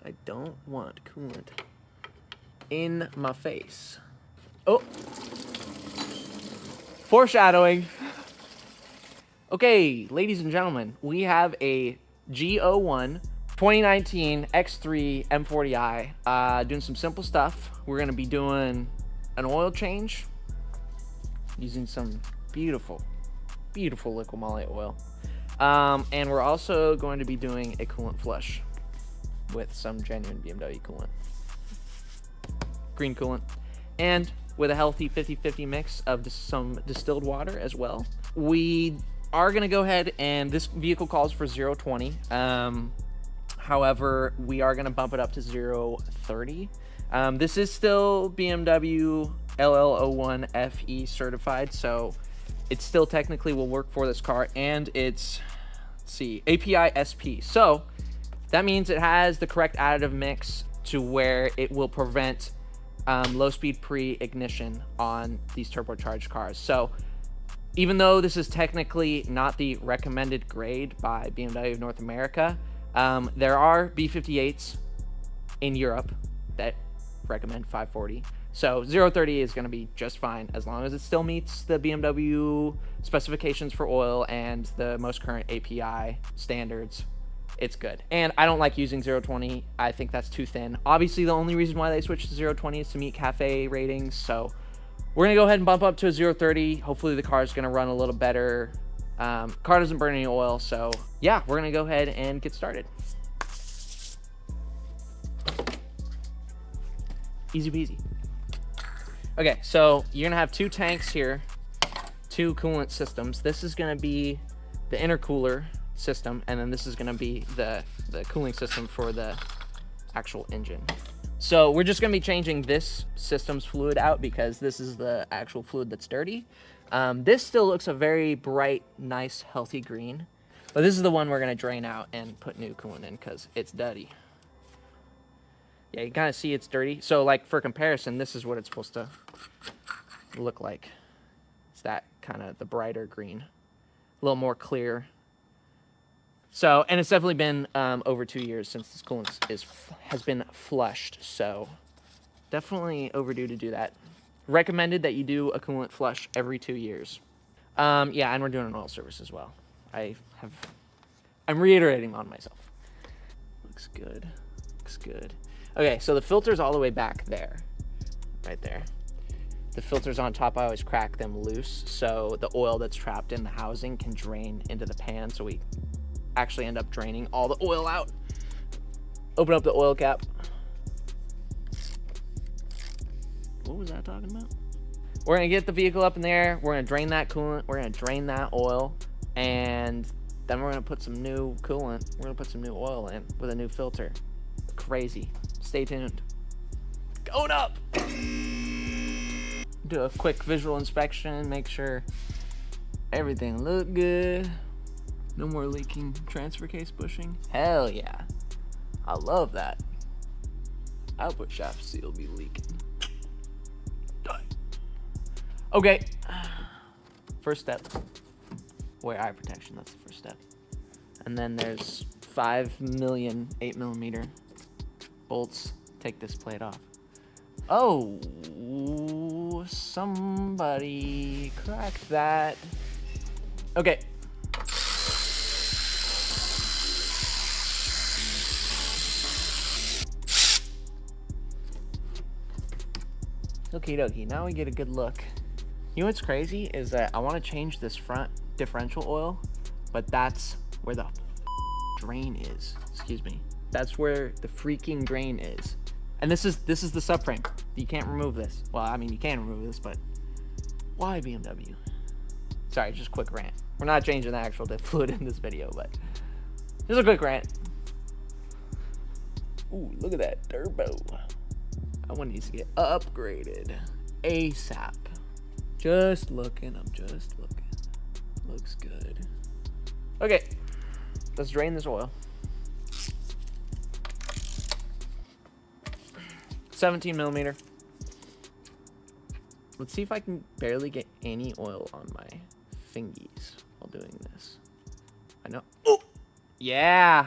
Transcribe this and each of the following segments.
I don't want coolant in my face. Oh, foreshadowing. Okay, ladies and gentlemen, we have a G01 2019 X3 M40i. Doing some simple stuff. We're gonna be doing an oil change using some beautiful liquid moly oil. And we're also going to be doing a coolant flush with some genuine BMW coolant. Green coolant. And with a healthy 50-50 mix of some distilled water as well. We are going to go ahead and this vehicle calls for 0-20. However, we are going to bump it up to 0-30. This is still BMW LL01 FE certified, so it still technically will work for this car, and it's, let's see, API SP. So that means it has the correct additive mix to where it will prevent low speed pre-ignition on these turbocharged cars. So even though this is technically not the recommended grade by BMW of North America, there are B58s in Europe that recommend 540. So 0-30 is going to be just fine as long as it still meets the BMW specifications for oil and the most current API standards. It's good. And I don't like using 0-20. I think that's too thin. Obviously, the only reason why they switched to 0-20 is to meet CAFE ratings. So we're going to go ahead and bump up to a 0-30. Hopefully the car is going to run a little better. Car doesn't burn any oil. So yeah, we're going to go ahead and get started. Easy peasy. Okay, so you're going to have two tanks here, two coolant systems. This is going to be the intercooler system, and then this is going to be the cooling system for the actual engine. So we're just going to be changing this system's fluid out because this is the actual fluid that's dirty. This still looks a very bright, nice, healthy green, but this is the one we're going to drain out and put new coolant in because it's dirty. Yeah, you kind of see it's dirty. So like for comparison, this is what it's supposed to look like. It's that kind of the brighter green, a little more clear. So, and it's definitely been over 2 years since this coolant has been flushed. So definitely overdue to do that. Recommended that you do a coolant flush every 2 years. Yeah, and we're doing an oil service as well. I'm reiterating on myself. Looks good. Looks good. Okay, so the filter's all the way back there, right there. The filters on top, I always crack them loose so the oil that's trapped in the housing can drain into the pan, so we actually end up draining all the oil out. Open up the oil cap. What was that talking about? We're gonna get the vehicle up in the air, we're gonna drain that coolant, we're gonna drain that oil, and then we're gonna put some new coolant, we're gonna put some new oil in with a new filter. Crazy. Stay tuned. Going up! Do a quick visual inspection, make sure everything look good. No more leaking transfer case bushing. Hell yeah. I love that. Output shaft seal be leaking. Okay. First step. Wear eye protection, that's the first step. And then there's 5 million 8mm bolts. Take this plate off. Oh, somebody cracked that. Okay. Okie dokie, now we get a good look. You know what's crazy is that I want to change this front differential oil, but that's where the drain is. Excuse me. That's where the freaking drain is. And this is the subframe. You can't remove this. Well, I mean, you can remove this, but why BMW? Sorry, just a quick rant. We're not changing the actual diff fluid in this video, but just a quick rant. Ooh, look at that turbo. That one needs to get upgraded ASAP. Just looking, I'm just looking. Looks good. Okay, let's drain this oil. 17mm. Let's see if I can barely get any oil on my fingies while doing this. I know. Oh, yeah.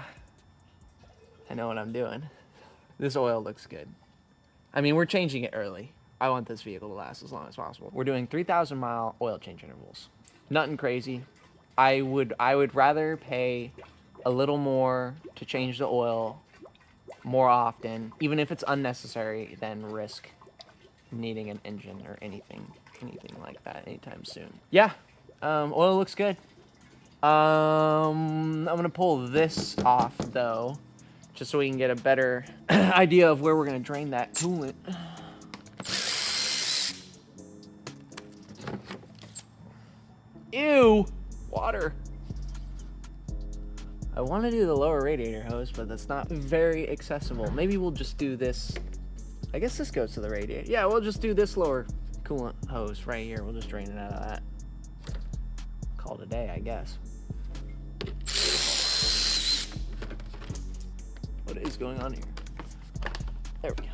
I know what I'm doing. This oil looks good. I mean, we're changing it early. I want this vehicle to last as long as possible. We're doing 3,000 mile oil change intervals. Nothing crazy. I would rather pay a little more to change the oil more often, even if it's unnecessary, than risk needing an engine or anything like that anytime soon. Yeah, oil looks good. I'm gonna pull this off though, just so we can get a better idea of where we're gonna drain that coolant. Ew, water. I want to do the lower radiator hose, but that's not very accessible. Maybe we'll just do this. I guess this goes to the radiator. Yeah, we'll just do this lower coolant hose right here. We'll just drain it out of that. Call it a day, I guess. What is going on here? There we go.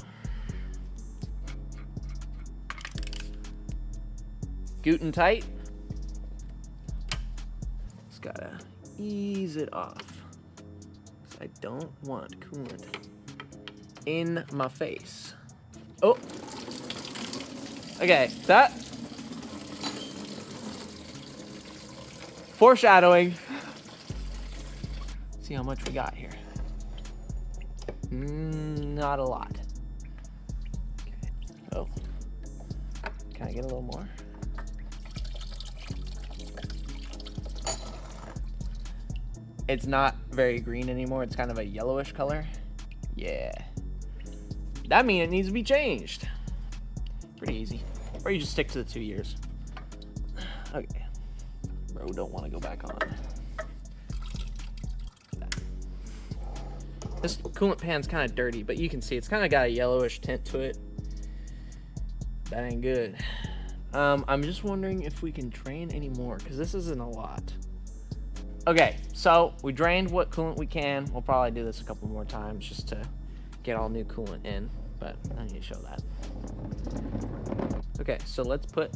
Gootin tight. Just gotta ease it off. I don't want coolant in my face. Oh. Okay, that. Foreshadowing. See how much we got here. Not a lot. Okay. Oh. Can I get a little more? It's not very green anymore. It's kind of a yellowish color. Yeah. That means it needs to be changed. Pretty easy. Or you just stick to the 2 years. Okay. Bro, don't want to go back on. This coolant pan's kind of dirty, but you can see it's kind of got a yellowish tint to it. That ain't good. I'm just wondering if we can drain any more, because this isn't a lot. Okay, so we drained what coolant we can. We'll probably do this a couple more times just to get all new coolant in, but I need to show that. Okay, so let's put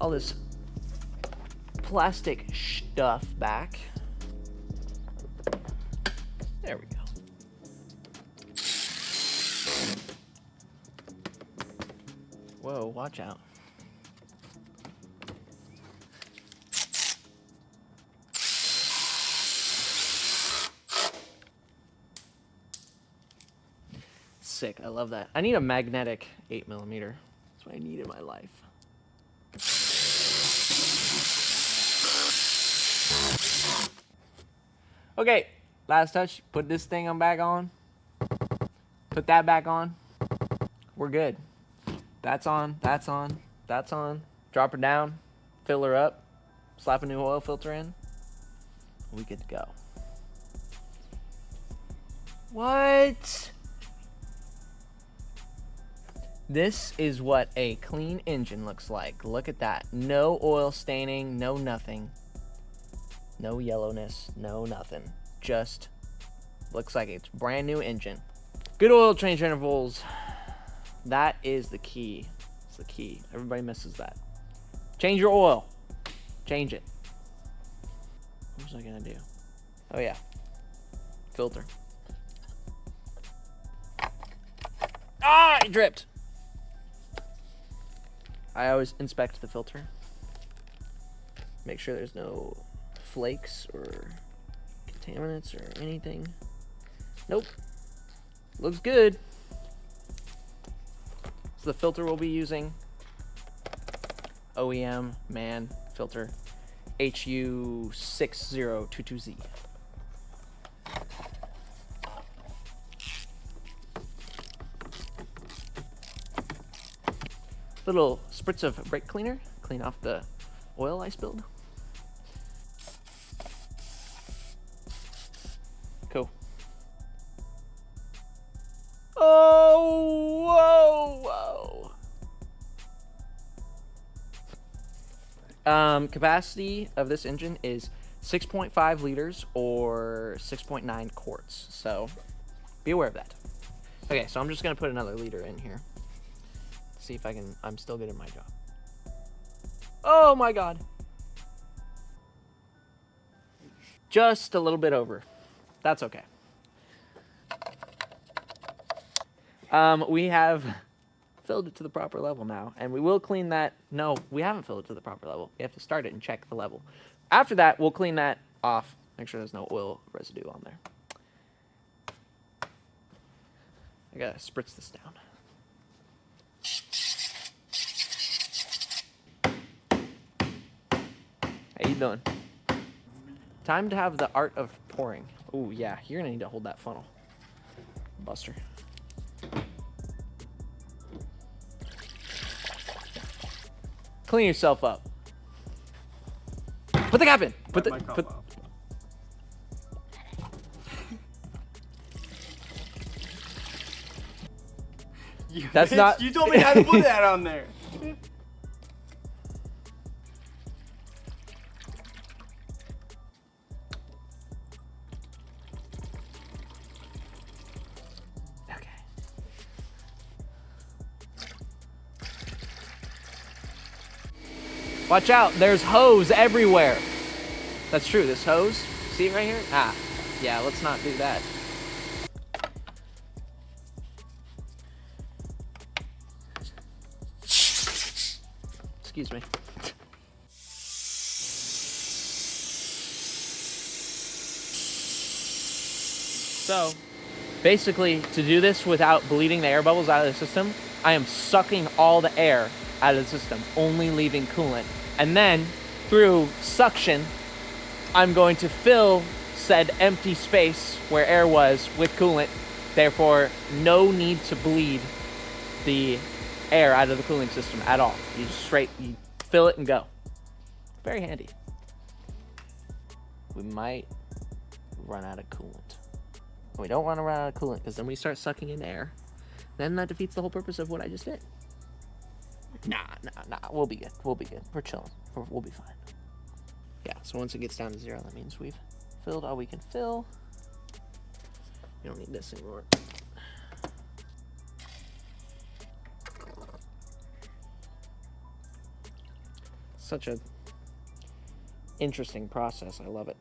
all this plastic stuff back. There we go. Whoa, watch out. Sick, I love that. I need a magnetic 8mm. That's what I need in my life. Okay, last touch. Put this thing back on. Put that back on. We're good. That's on, that's on, that's on. Drop her down, fill her up, slap a new oil filter in. We good to go. What? This is what a clean engine looks like. Look at that. No oil staining, no nothing. No yellowness, no nothing. Just looks like it's brand new engine. Good oil change intervals. That is the key. It's the key. Everybody misses that. Change your oil. Change it. What was I gonna do? Oh yeah. Filter. Ah, it dripped. I always inspect the filter. Make sure there's no flakes or contaminants or anything. Nope. Looks good. So the filter we'll be using, OEM MAN filter, HU6022Z. Little spritz of brake cleaner, clean off the oil I spilled. Cool. Oh, whoa, whoa. Capacity of this engine is 6.5 liters or 6.9 quarts. So be aware of that. Okay, so I'm just gonna put another liter in here. See if I can, I'm still good at my job. Oh my God. Just a little bit over. That's okay. We have filled it to the proper level now, and we will clean that. No, we haven't filled it to the proper level. We have to start it and check the level. After that, we'll clean that off. Make sure there's no oil residue on there. I gotta spritz this down. How you doing? Time to have the art of pouring. Oh yeah, you're gonna need to hold that funnel, Buster. Clean yourself up. Put the cap in. Put the. That's not. You told me how to put that on there. Okay. Watch out, there's hose everywhere. That's true, this hose, see it right here? Ah, yeah, let's not do that. Excuse me. So, basically, to do this without bleeding the air bubbles out of the system, I am sucking all the air out of the system, only leaving coolant. And then, through suction, I'm going to fill said empty space where air was with coolant. Therefore, no need to bleed the air out of the cooling system at all. You just you fill it and go. Very handy. We might run out of coolant. We don't want to run out of coolant because then we start sucking in air. Then that defeats the whole purpose of what I just did. Nah. We'll be good. We'll be good. We're chilling. We'll be fine. Yeah, so once it gets down to 0, that means we've filled all we can fill. You don't need this anymore. Such a interesting process. I love it.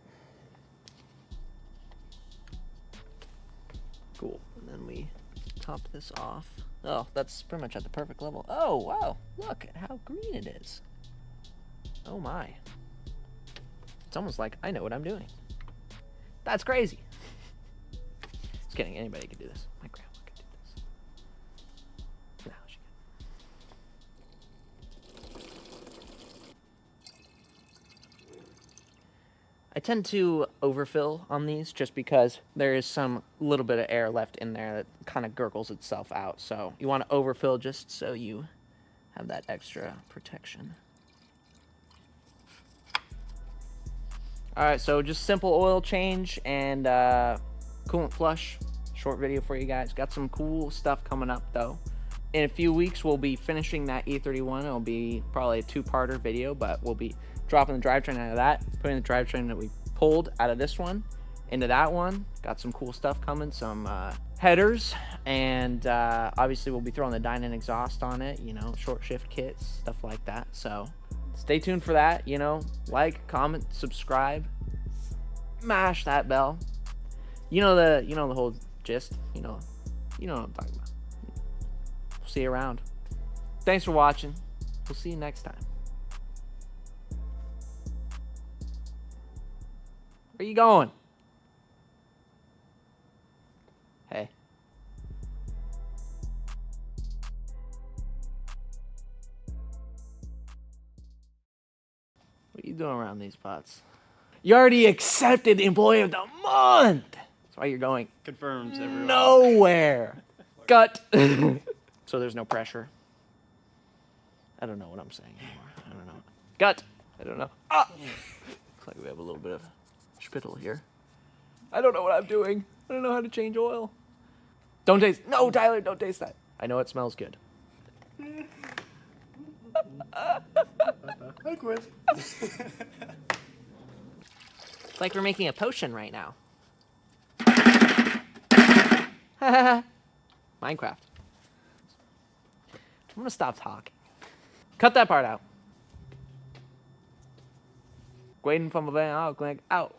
Cool. And then we top this off. Oh, that's pretty much at the perfect level. Oh, wow. Look at how green it is. Oh my. It's almost like I know what I'm doing. That's crazy. Just kidding. Anybody could do this. My grandma could do this. No, she couldn't. I tend to overfill on these just because there is some little bit of air left in there that kind of gurgles itself out. So you want to overfill just so you have that extra protection. All right, so just simple oil change and coolant flush. Short video for you guys. Got some cool stuff coming up though. In a few weeks, we'll be finishing that E31. It'll be probably a 2-parter video, but we'll be dropping the drivetrain out of that, putting the drivetrain that we pulled out of this one into that one. Got some cool stuff coming, some headers, and obviously we'll be throwing the Dynan exhaust on it, you know, short shift kits, stuff like that. So stay tuned for that, you know, like, comment, subscribe, smash that bell. You know the whole gist, you know what I'm talking about. We'll see you around. Thanks for watching. We'll see you next time. Where you going? Hey. What are you doing around these pots? You already accepted Employee of the Month! That's why you're going Confirms everyone. nowhere. Gut. So there's no pressure. I don't know what I'm saying anymore. I don't know. Gut. I don't know. Ah! Looks like we have a little bit of spittle here. I don't know what I'm doing. I don't know how to change oil. Don't taste. No, Tyler, don't taste that. I know it smells good. I quit. It's like we're making a potion right now. Minecraft. I'm gonna stop talking. Cut that part out. Waiting from bavarianautoclinic out.